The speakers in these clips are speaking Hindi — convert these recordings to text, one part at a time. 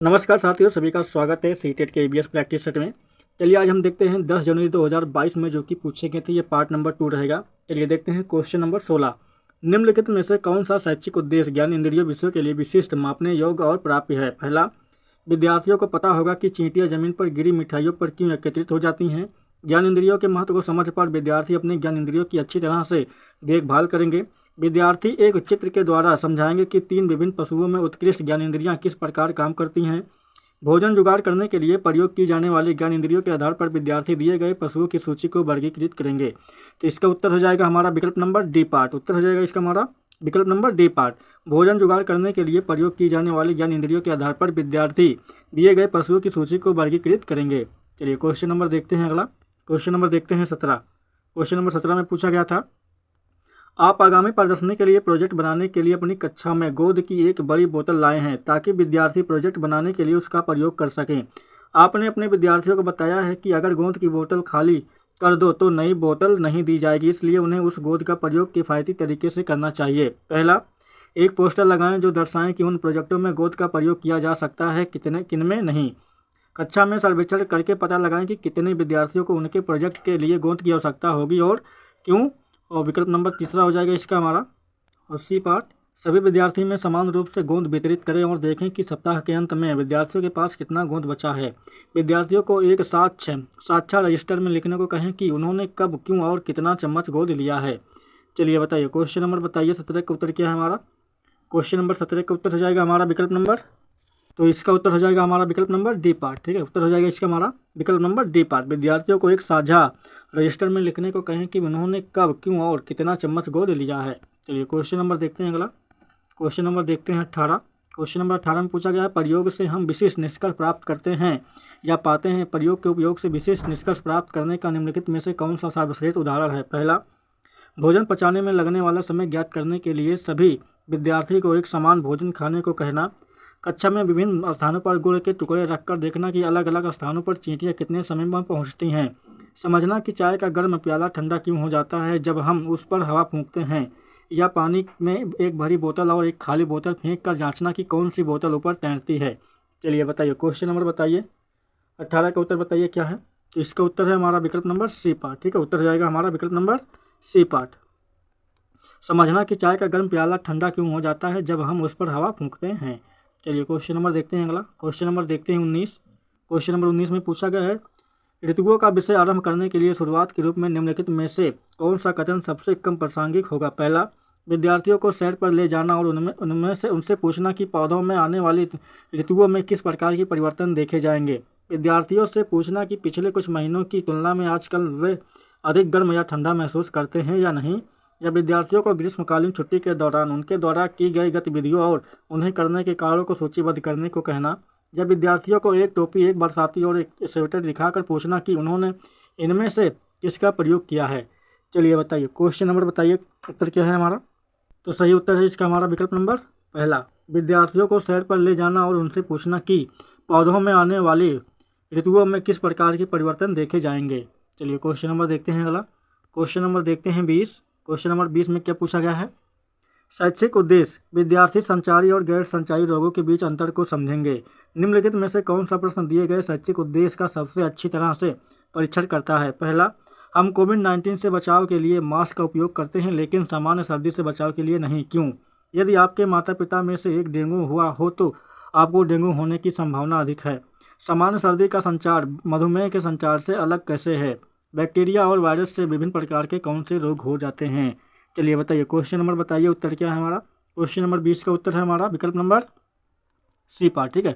नमस्कार साथियों, सभी का स्वागत है सीटेट के ईबीएस प्रैक्टिस सेट में। चलिए आज हम देखते हैं 10 जनवरी 2022 में जो कि पूछे गए थे। ये पार्ट नंबर 2 रहेगा। चलिए देखते हैं क्वेश्चन नंबर 16। निम्नलिखित में से कौन सा शैक्षिक उद्देश्य ज्ञान इंद्रियों विषयों के लिए विशिष्ट, मापने योग्य और प्राप्य है? पहला, विद्यार्थियों को पता होगा कि चींटियां जमीन पर गिरी मिठाइयों पर क्यों एकत्रित हो जाती हैं। ज्ञान इंद्रियों के महत्व को समझ पर विद्यार्थी अपने ज्ञान इंद्रियों की अच्छी तरह से देखभाल करेंगे। विद्यार्थी एक चित्र के द्वारा समझाएंगे कि 3 विभिन्न पशुओं में उत्कृष्ट ज्ञान इंद्रियां किस प्रकार काम करती हैं। भोजन जुगाड़ करने के लिए प्रयोग की जाने वाली ज्ञान इंद्रियों के आधार पर विद्यार्थी दिए गए पशुओं की सूची को वर्गीकृत करेंगे। तो इसका उत्तर हो जाएगा हमारा विकल्प नंबर डी पार्ट। उत्तर हो जाएगा इसका हमारा विकल्प नंबर डी पार्ट। भोजन जुगाड़ करने के लिए प्रयोग की जाने वाली ज्ञान इंद्रियों के आधार पर विद्यार्थी दिए गए पशुओं की सूची को वर्गीकृत करेंगे। चलिए क्वेश्चन नंबर देखते हैं। अगला क्वेश्चन नंबर देखते हैं 17। क्वेश्चन नंबर 17 में पूछा गया था, आप आगामी प्रदर्शनी के लिए प्रोजेक्ट बनाने के लिए अपनी कक्षा में गोंद की एक बड़ी बोतल लाए हैं ताकि विद्यार्थी प्रोजेक्ट बनाने के लिए उसका प्रयोग कर सकें। आपने अपने विद्यार्थियों को बताया है कि अगर गोंद की बोतल खाली कर दो तो नई बोतल नहीं दी जाएगी, इसलिए उन्हें उस गोंद का प्रयोग किफ़ायती तरीके से करना चाहिए। पहला, एक पोस्टर लगाएं जो दर्शाएं कि उन प्रोजेक्टों में गोंद का प्रयोग किया जा सकता है, किनमें नहीं। कक्षा में सर्वेक्षण करके पता लगाएं कि कितने विद्यार्थियों को उनके प्रोजेक्ट के लिए गोंद की आवश्यकता होगी और क्यों। और विकल्प नंबर तीसरा हो जाएगा इसका हमारा। और सी पार्ट, सभी विद्यार्थी में समान रूप से गोंद वितरित करें और देखें कि सप्ताह के अंत में विद्यार्थियों के पास कितना गोंद बचा है। विद्यार्थियों को एक साक्ष्य रजिस्टर में लिखने को कहें कि उन्होंने कब, क्यों और कितना चम्मच गोंद लिया है। चलिए बताइए क्वेश्चन नंबर बताइए 17 का उत्तर क्या है हमारा। क्वेश्चन नंबर 17 का उत्तर हो जाएगा हमारा विकल्प नंबर, तो इसका उत्तर हो जाएगा हमारा विकल्प नंबर डी पार्ट। ठीक है, उत्तर हो जाएगा इसका हमारा विकल्प नंबर डी पार्ट। विद्यार्थियों को एक साझा रजिस्टर में लिखने को कहें कि उन्होंने कब, क्यों और कितना चम्मच गोंद लिया है। चलिए क्वेश्चन नंबर देखते हैं। अगला क्वेश्चन नंबर देखते हैं 18। क्वेश्चन नंबर 18 में पूछा गया है, प्रयोग से हम विशिष्ट निष्कर्ष प्राप्त करते हैं या पाते हैं। प्रयोग के उपयोग से विशिष्ट निष्कर्ष प्राप्त करने का निम्नलिखित में से कौन सा सर्वश्रेष्ठ उदाहरण है? पहला, भोजन पचाने में लगने वाला समय ज्ञात करने के लिए सभी विद्यार्थी को एक समान भोजन खाने को कहना। कक्षा में विभिन्न स्थानों पर गुड़ के टुकड़े रखकर देखना कि अलग अलग स्थानों पर चींटियां कितने समय में पहुंचती हैं। समझना कि चाय का गर्म प्याला ठंडा क्यों हो जाता है जब हम उस पर हवा फूंकते हैं। या पानी में एक भरी बोतल और एक खाली बोतल फेंक कर जांचना कि कौन सी बोतल ऊपर तैरती है। चलिए बताइए क्वेश्चन नंबर बताइए 18 का उत्तर बताइए क्या है। तो इसका उत्तर है हमारा विकल्प नंबर सी पार्ट। ठीक है, उत्तर हो जाएगा हमारा विकल्प नंबर सी पार्ट। समझना कि चाय का गर्म प्याला ठंडा क्यों हो जाता है जब हम उस पर हवा फूंकते हैं। चलिए क्वेश्चन नंबर देखते हैं। अगला क्वेश्चन नंबर देखते हैं 19। क्वेश्चन नंबर 19 में पूछा गया है, ऋतुओं का विषय आरंभ करने के लिए शुरुआत के रूप में निम्नलिखित में से कौन सा कथन सबसे कम प्रासंगिक होगा? पहला, विद्यार्थियों को सैर पर ले जाना और उनमें से उनसे पूछना कि पौधों में आने वाली ऋतुओं में किस प्रकार के परिवर्तन देखे जाएंगे। विद्यार्थियों से पूछना कि पिछले कुछ महीनों की तुलना में आजकल वे अधिक गर्म या ठंडा महसूस करते हैं या नहीं। या विद्यार्थियों को ग्रीष्मकालीन छुट्टी के दौरान उनके द्वारा की गई गतिविधियों और उन्हें करने के कार्यों को सूचीबद्ध करने को कहना। या विद्यार्थियों को एक टोपी, एक बरसाती और एक स्वेटर दिखाकर पूछना कि उन्होंने इनमें से किसका प्रयोग किया है। चलिए बताइए क्वेश्चन नंबर बताइए उत्तर क्या है हमारा। तो सही उत्तर है इसका हमारा विकल्प नंबर पहला, विद्यार्थियों को सैर पर ले जाना और उनसे पूछना कि पौधों में आने वाली ऋतुओं में किस प्रकार के परिवर्तन देखे जाएंगे। चलिए क्वेश्चन नंबर देखते हैं। अगला क्वेश्चन नंबर देखते हैं 20। क्वेश्चन नंबर 20 में क्या पूछा गया है, शैक्षिक उद्देश्य विद्यार्थी संचारी और गैर संचारी रोगों के बीच अंतर को समझेंगे। निम्नलिखित में से कौन सा प्रश्न दिए गए शैक्षिक उद्देश्य का सबसे अच्छी तरह से परीक्षण करता है? पहला, हम कोविड-19 से बचाव के लिए मास्क का उपयोग करते हैं लेकिन सामान्य सर्दी से बचाव के लिए नहीं, क्यों? यदि आपके माता पिता में से एक डेंगू हुआ हो तो आपको डेंगू होने की संभावना अधिक है। सामान्य सर्दी का संचार मधुमेह के संचार से अलग कैसे है? बैक्टीरिया और वायरस से विभिन्न प्रकार के कौन से रोग हो जाते हैं। चलिए बताइए क्वेश्चन नंबर बताइए उत्तर क्या है हमारा। क्वेश्चन नंबर 20 का उत्तर है हमारा विकल्प नंबर सी पार्ट। ठीक है,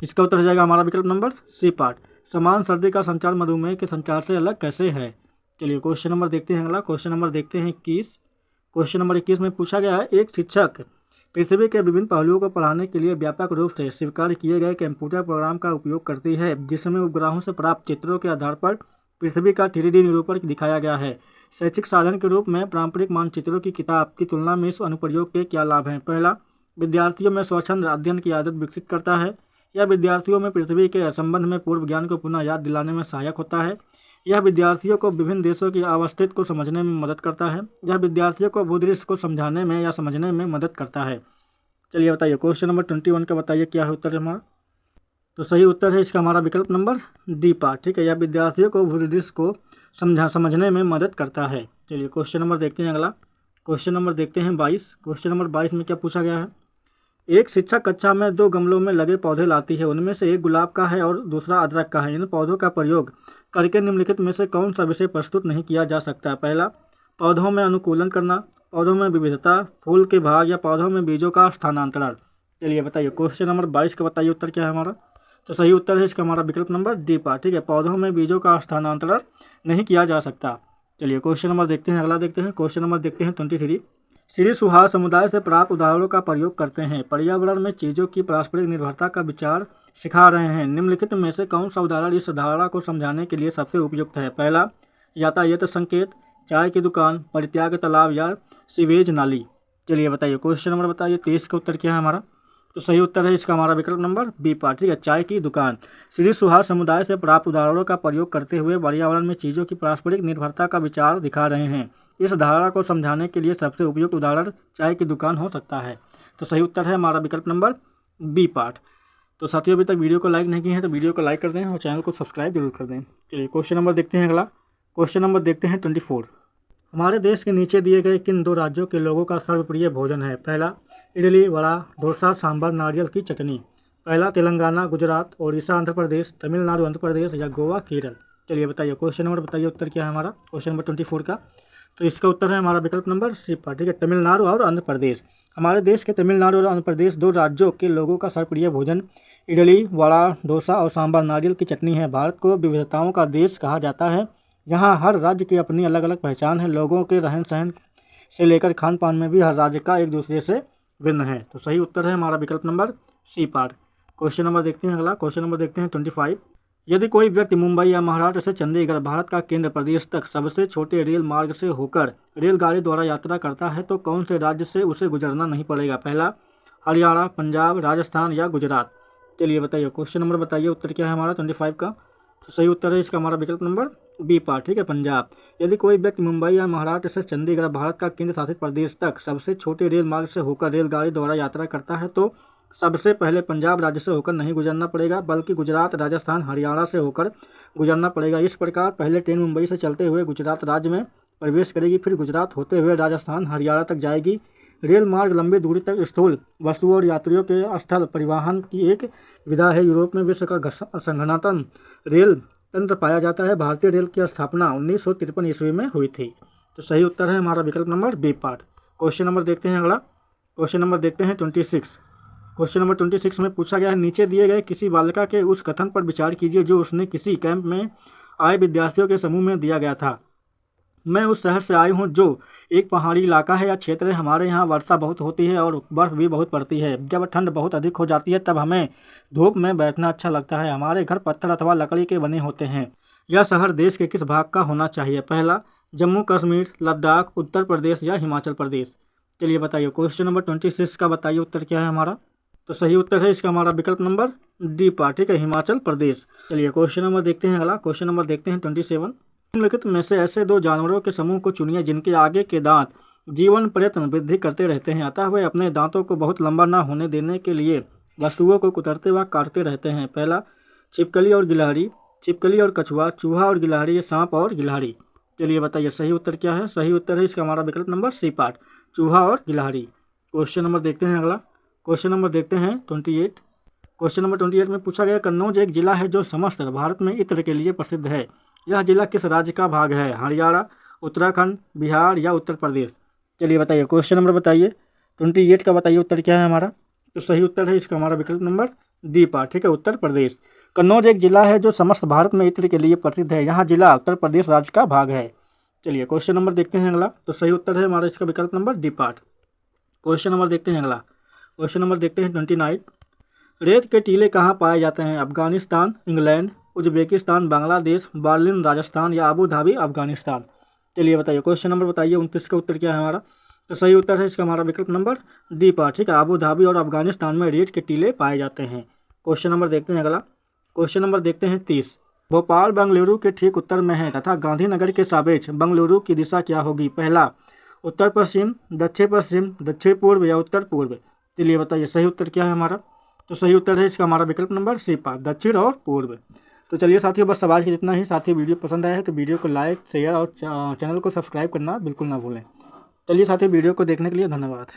इसका उत्तर हो जाएगा हमारा विकल्प नंबर सी पार्ट। समान सर्दी का संचार मधुमेह के संचार से अलग कैसे है। चलिए क्वेश्चन नंबर देखते हैं। अगला क्वेश्चन नंबर देखते हैं 21। क्वेश्चन नंबर 21 में पूछा गया है, एक शिक्षक पृथ्वी के विभिन्न पहलुओं को पढ़ाने के लिए व्यापक रूप से स्वीकार किए गए कंप्यूटर प्रोग्राम का उपयोग करती है जिसमें उपग्रहों से प्राप्त चित्रों के आधार पर पृथ्वी का 3D निरूपण दिखाया गया है। शैक्षिक साधन के रूप में पारंपरिक मानचित्रों की किताब की तुलना में इस अनुप्रयोग के क्या लाभ हैं? पहला, विद्यार्थियों में स्वच्छंद अध्ययन की आदत विकसित करता है। यह विद्यार्थियों में पृथ्वी के संबंध में पूर्व ज्ञान को पुनः याद दिलाने में सहायक होता है। यह विद्यार्थियों को विभिन्न देशों की अवस्थिति को समझने में मदद करता है। यह विद्यार्थियों को भूदृश्य को समझाने में या समझने में मदद करता है। चलिए बताइए क्वेश्चन नंबर 21 का बताइए क्या है उत्तर हमारा। तो सही उत्तर है इसका हमारा विकल्प नंबर डी पार्ट। ठीक है, यह विद्यार्थियों को भूदृश्य को समझने में मदद करता है। चलिए क्वेश्चन नंबर देखते हैं अगला। क्वेश्चन नंबर देखते हैं 22। क्वेश्चन नंबर 22 में क्या पूछा गया है। एक शिक्षक कक्षा में 2 गमलों में लगे पौधे लाती है। उनमें से एक गुलाब का है और दूसरा अदरक का है। इन पौधों का प्रयोग करके निम्नलिखित में से कौन सा विषय प्रस्तुत नहीं किया जा सकता। पहला, पौधों में अनुकूलन करना, पौधों में विविधता, फूल के भाग या पौधों में बीजों का स्थानांतरण। चलिए बताइए क्वेश्चन नंबर 22 का बताइए उत्तर क्या है हमारा। तो सही उत्तर है इसका हमारा विकल्प नंबर डी पार्ट। ठीक है, पौधों में बीजों का स्थानांतरण नहीं किया जा सकता। चलिए क्वेश्चन नंबर देखते हैं अगला। देखते हैं क्वेश्चन नंबर देखते हैं 23। श्री सुहास समुदाय से प्राप्त उदाहरणों का प्रयोग करते हैं। पर्यावरण में चीज़ों की पारस्परिक निर्भरता का विचार सिखा रहे हैं। निम्नलिखित में से कौन सा उदाहरण इस धारणा को समझाने के लिए सबसे उपयुक्त है। पहला, यातायात संकेत, चाय की दुकान, परित्याग तालाब या सीवेज नाली। चलिए बताइए क्वेश्चन नंबर बताइए 23 का उत्तर क्या है हमारा। तो सही उत्तर है इसका हमारा विकल्प नंबर बी पार्ट। ठीक है, चाय की दुकान। श्री सुहास समुदाय से प्राप्त उदाहरणों का प्रयोग करते हुए पर्यावरण में चीज़ों की पारस्परिक निर्भरता का विचार दिखा रहे हैं। इस धारणा को समझाने के लिए सबसे उपयुक्त उदाहरण चाय की दुकान हो सकता है। तो सही उत्तर है हमारा विकल्प नंबर बी पार्ट। तो साथियों, अभी तक वीडियो को लाइक नहीं किए हैं तो वीडियो को लाइक कर दें और चैनल को सब्सक्राइब जरूर कर दें। चलिए क्वेश्चन नंबर देखते हैं अगला। क्वेश्चन नंबर देखते हैं 24। हमारे देश के नीचे दिए गए किन 2 राज्यों के लोगों का सर्वप्रिय भोजन है। पहला, इडली, वड़ा, डोसा, सांभर, नारियल की चटनी। पहला, तेलंगाना, गुजरात, ओडिशा, आंध्र प्रदेश, तमिलनाडु, आंध्र प्रदेश या गोवा, केरल। चलिए बताइए क्वेश्चन नंबर बताइए उत्तर क्या है हमारा। क्वेश्चन नंबर 24 का तो इसका उत्तर है हमारा विकल्प नंबर सी पार्ट। ठीक है, तमिलनाडु और आंध्र प्रदेश। हमारे देश के तमिलनाडु और आंध्र प्रदेश 2 राज्यों के लोगों का सर्वप्रिय भोजन इडली, वड़ा, डोसा और सांभर, नारियल की चटनी है। भारत को विविधताओं का देश कहा जाता है। यहाँ हर राज्य की अपनी अलग अलग पहचान है। लोगों के रहन सहन से लेकर खान पान में भी हर राज्य का एक दूसरे से भिन्न है। तो सही उत्तर है हमारा विकल्प number C part. Question number देखते हैं अगला। क्वेश्चन नंबर देखते हैं 25। यदि कोई व्यक्ति मुंबई या महाराष्ट्र से चंडीगढ़ भारत का केंद्र प्रदेश तक सबसे छोटे रेल मार्ग से होकर रेलगाड़ी द्वारा यात्रा करता है तो कौन से राज्य से उसे गुजरना नहीं पड़ेगा। पहला, हरियाणा, पंजाब, राजस्थान या गुजरात। चलिए बताइए क्वेश्चन नंबर बताइए उत्तर क्या है हमारा 25 का। तो सही उत्तर है इसका हमारा विकल्प नंबर बी पार्ट। ठीक है, पंजाब। यदि कोई व्यक्ति मुंबई या महाराष्ट्र से चंडीगढ़ भारत का केंद्र शासित प्रदेश तक सबसे छोटे रेल मार्ग से होकर रेलगाड़ी द्वारा यात्रा करता है तो सबसे पहले पंजाब राज्य से होकर नहीं गुजरना पड़ेगा, बल्कि गुजरात, राजस्थान, हरियाणा से होकर गुजरना पड़ेगा। इस प्रकार पहले ट्रेन मुंबई से चलते हुए गुजरात राज्य में प्रवेश करेगी, फिर गुजरात होते हुए राजस्थान, हरियाणा तक जाएगी। रेल मार्ग लंबी दूरी तक स्थूल वस्तुओं और यात्रियों के स्थल परिवहन की एक विधा है। यूरोप में विश्व का संघटन रेल तंत्र पाया जाता है। भारतीय रेल की स्थापना 1953 ईस्वी में हुई थी। तो सही उत्तर है हमारा विकल्प number B part. Question number देखते हैं अगला। क्वेश्चन नंबर देखते हैं 26। क्वेश्चन नंबर 26 में पूछा गया है, नीचे दिए गए किसी बालिका के उस कथन पर विचार कीजिए जो उसने किसी कैंप में आए विद्यार्थियों के समूह में दिया गया था। मैं उस शहर से आई हूँ जो एक पहाड़ी इलाका है या क्षेत्र है। हमारे यहाँ वर्षा बहुत होती है और बर्फ़ भी बहुत पड़ती है। जब ठंड बहुत अधिक हो जाती है तब हमें धूप में बैठना अच्छा लगता है। हमारे घर पत्थर अथवा लकड़ी के बने होते हैं। यह शहर देश के किस भाग का होना चाहिए। पहला, जम्मू कश्मीर, लद्दाख, उत्तर प्रदेश या हिमाचल प्रदेश। चलिए बताइए क्वेश्चन नंबर 26 का बताइए उत्तर क्या है हमारा। तो सही उत्तर है इसका हमारा विकल्प नंबर डी पार्ट। ठीक है, हिमाचल प्रदेश। चलिए क्वेश्चन नंबर देखते हैं अगला। क्वेश्चन नंबर देखते हैं 27। निम्नलिखित में से ऐसे 2 जानवरों के समूह को चुनिए जिनके आगे के दांत जीवन पर्यंत वृद्धि करते रहते हैं, अतः वे अपने दांतों को बहुत लंबा न होने देने के लिए वस्तुओं को कुतरते व काटते रहते हैं। पहला, छिपकली और गिलहरी, छिपकली और कछुआ, चूहा और गिलहरी, सांप और गिलहरी। चलिए बताइए सही उत्तर क्या है। सही उत्तर है इसका हमारा विकल्प नंबर सी पार्ट, चूहा और गिलहरी। क्वेश्चन नंबर देखते हैं अगला। क्वेश्चन नंबर देखते हैं 28। क्वेश्चन नंबर 28 में पूछा गया, कन्नौज एक जिला है जो समस्त भारत में इत्र के लिए प्रसिद्ध है। यह जिला किस राज्य का भाग है। हरियाणा, उत्तराखंड, बिहार या उत्तर प्रदेश। चलिए बताइए क्वेश्चन नंबर बताइए 28 का बताइए उत्तर क्या है हमारा। तो सही उत्तर है इसका हमारा विकल्प नंबर डी पार्ट। ठीक है, उत्तर प्रदेश। कन्नौज एक जिला है जो समस्त भारत में इत्र के लिए प्रसिद्ध है। यहाँ जिला उत्तर प्रदेश राज्य का भाग है। चलिए क्वेश्चन नंबर देखते हैं अगला। तो सही उत्तर है हमारा इसका विकल्प number D part. Question number देखते हैं अगला। क्वेश्चन नंबर देखते हैं 29। रेत के टीले कहाँ पाए जाते हैं। Afghanistan, England, Uzbekistan, Bangladesh, Berlin Rajasthan या अबू धाबी अफगानिस्तान। चलिए बताइए क्वेश्चन नंबर बताइए 29 का उत्तर क्या है हमारा। तो सही उत्तर है इसका हमारा विकल्प नंबर डी पार्ट। ठीक है, अबू धाबी और अफगानिस्तान में रेत के टीले पाए जाते हैं। क्वेश्चन नंबर देखते हैं अगला। क्वेश्चन नंबर देखते हैं 30। भोपाल बेंगलुरु के ठीक उत्तर में है तथा गांधीनगर के सापेक्ष बेंगलुरु की दिशा क्या होगी। पहला, उत्तर पश्चिम, दक्षिण पश्चिम, दक्षिण पूर्व या उत्तर पूर्व। चलिए बताइए सही उत्तर क्या है हमारा। तो सही उत्तर है इसका हमारा विकल्प नंबर सी 5, दक्षिण और पूर्व। तो चलिए साथियों, बस सवाल की जितना ही। साथियों, वीडियो पसंद आया है तो वीडियो को लाइक, शेयर और चैनल को सब्सक्राइब करना बिल्कुल ना भूलें। चलिए साथियों, वीडियो को देखने के लिए धन्यवाद।